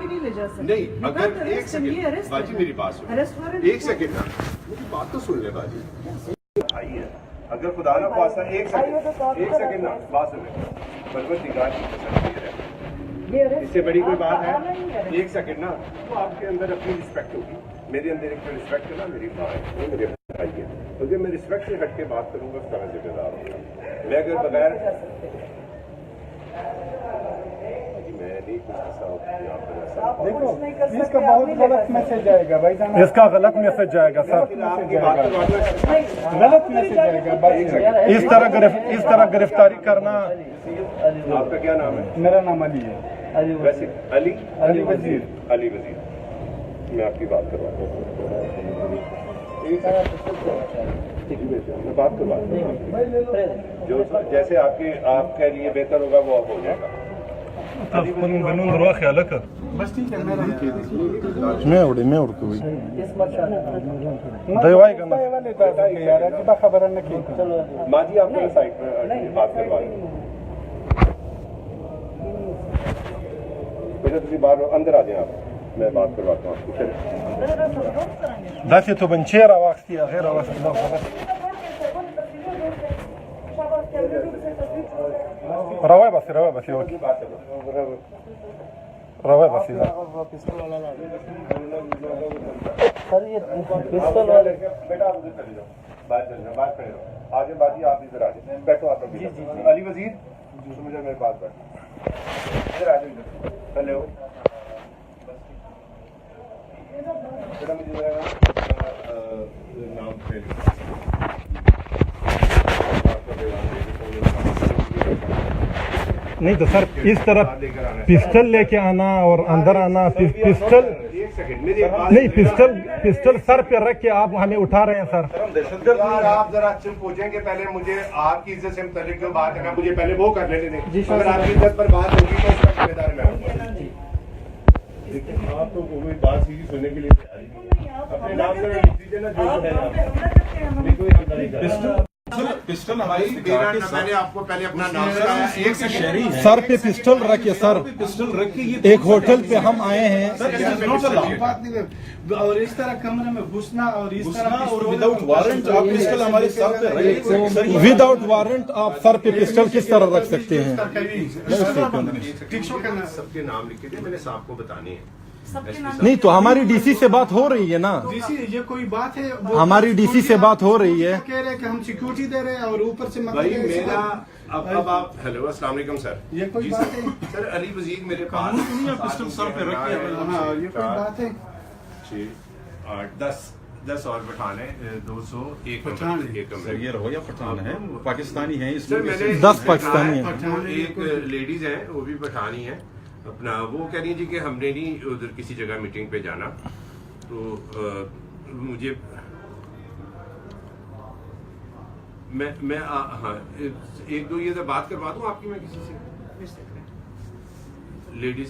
भी नहीं ले जा सकते। नहीं, अगर एक सेकंड बाजी मेरी बात सुन, एक सेकंड ना मेरी बात तो सुन ले बाजी। आई है अगर खुदा ना खास्ता एक सेकंड ना बात सुन, परवरदिगार की कसम ये है, इससे बड़ी कोई बात है? एक सेकंड ना, तो आपके अंदर अपनी रिस्पेक्ट होगी, मेरे अंदर एक रिस्पेक्ट है ना, मेरी माँ है, वो मेरे भाई है, तो जब मैं रिस्पेक्ट से हट के बात करूंगा उसका मैं जिम्मेदार होगा। मैं अगर बगैर देखो इसका बहुत गलत मैसेज जाएगा भाई जान, इसका गलत मैसेज जाएगा सर, गलत मैसेज जाएगा भाई। इस तरह गिरफ्तारी करना। आपका क्या नाम है? मेरा नाम अली है। वैसे अली वजीर। अली वजीर, मैं आपकी बात करवाता हूँ, मैं बात करवाता हूँ, जो जैसे आपके लिए बेहतर होगा वो अब हो जाएगा। बस ठीक है, मैं उड़ कोई दवाई करना यार, अजीबा खबर है कि माँ जी आपको साइड में बात करवा बेटा, तुम बाहर अंदर आ जाए, आप मैं बात करवाता हूँ आपको। दासी तो बंचेर आवाज किया गैर आवाज रवा बस रवा बस सर ये पिस्तौल वाले बेटा आप उधर चले जाओ, बात कर लो, आगे बाजी आप इधर आ जाए, बैठो आप लोग। अली वजीर मुझे मेरी बात बैठ इधर आ जाओ, हेलो बेटा मुझे नाम नहीं तो सर इस तरह पिस्टल लेके आना और अंदर आना, पिस्टल नहीं, पिस्टल सर पे रख के आप हमें उठा रहे हैं सर। आप जरा चुप हो जाएंगे, पहले मुझे आपकी इज्जत से मुतालिक जो बात है ना, मुझे पहले वो कर लेने दें। अगर आपकी इज्जत पर बात होगी तो उसका जिम्मेदार मैं हूँ। लेकिन आप तो कोई बात सीधी सुनने के लिए तैयार नहीं, अपने नाम से लिख दीजिए ना जो है। पिस्टल हमारी, मैंने आपको पहले अपना नाम बताया, सर पे पिस्टल रखे, सर पिस्टल रख के एक होटल पे हम आए हैं और इस तरह कमरे में घुसना और इस तरह और विदाउट वारंट आप पिस्टल हमारे सर पे रख, विदाउट वारंट आप सर पे पिस्टल किस तरह रख सकते हैं? सबके नाम लिखे थे, मैंने साहब को बताने हैं। नहीं तो हमारी डीसी से बात हो रही है ना, डीसी ये कोई बात है? हमारी डीसी से बात हो रही है, कह रहे हैं कि हम सिक्योरिटी दे रहे हैं और ऊपर से भाई मेरा अब आप हेलो अस्सलाम वालेकुम सर, ये कोई बात है? सर अली वजीर मेरे पास पिस्टल सर पे रख के, ये कोई बात है? 6 8 10 और पठान है, 201 पठान सर ये रहो या पठान है, पाकिस्तानी है सर, मैंने 10 पाकिस्तानी हैं, एक लेडीज है वो भी पठानी है अपना, वो कह रही जी कि हमने नहीं उधर किसी जगह मीटिंग पे जाना, तो मुझे मैं हाँ एक दो ये तो बात करवा दूं आपकी, मैं किसी से लेडीज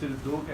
सिर्फ दो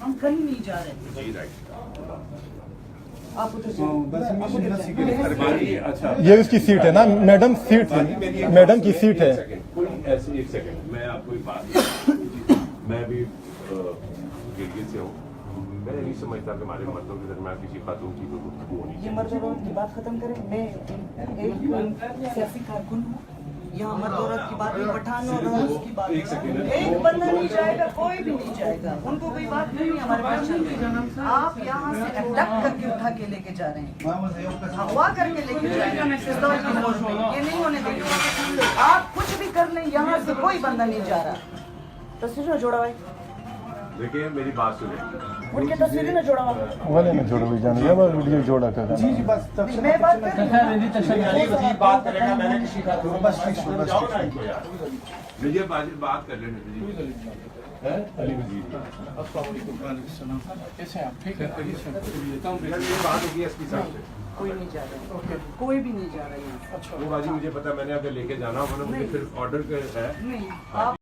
हम कहीं नहीं जा रहे। जी राइट, आप उधर अच्छा ये उसकी सीट है ना मैडम, सीट है मैडम की सीट है। एक सेकंड मैं आपको एक बात, मैं भी गिलगित से हूँ, मैं नहीं समझता कि हमारे मर्दों के दरमियान किसी खातून की कोई गुफ्तगू होनी ये मर्द औरत की बात खत्म करें। मैं एक सियासी कारकुन हूँ, यहाँ मर्द औरत की बात नहीं, पठान और की बात, एक बंदा नहीं जाएगा, कोई भी नहीं जाएगा, उनको कोई बात नहीं है हमारे पास। आप यहाँ से अटैक करके उठा के लेके जा रहे हैं, हवा करके लेके जा रहे हैं, ये नहीं होने देंगे। आप कुछ भी कर लें, यहाँ से कोई बंदा नहीं जा रहा। तस्वीर में जोड़ा भाई, देखिए मेरी बात सुने, उनके तस्वीर में जोड़ा वाले में जोड़ा हुई जाने या वीडियो जोड़ा कर जी जी बस मैं बात कर रही हूँ। बात करेगा, मैंने किसी का बस मुझे बात कर लेने दीजिए। अली वजीर कैसे आप ठीक है? बात होगी एसपी साहब से, कोई नहीं जा रहा, कोई भी नहीं जा रहा है। वो बाजी मुझे पता, मैंने अगर लेके जाना होगा ना मुझे फिर ऑर्डर है नहीं, आप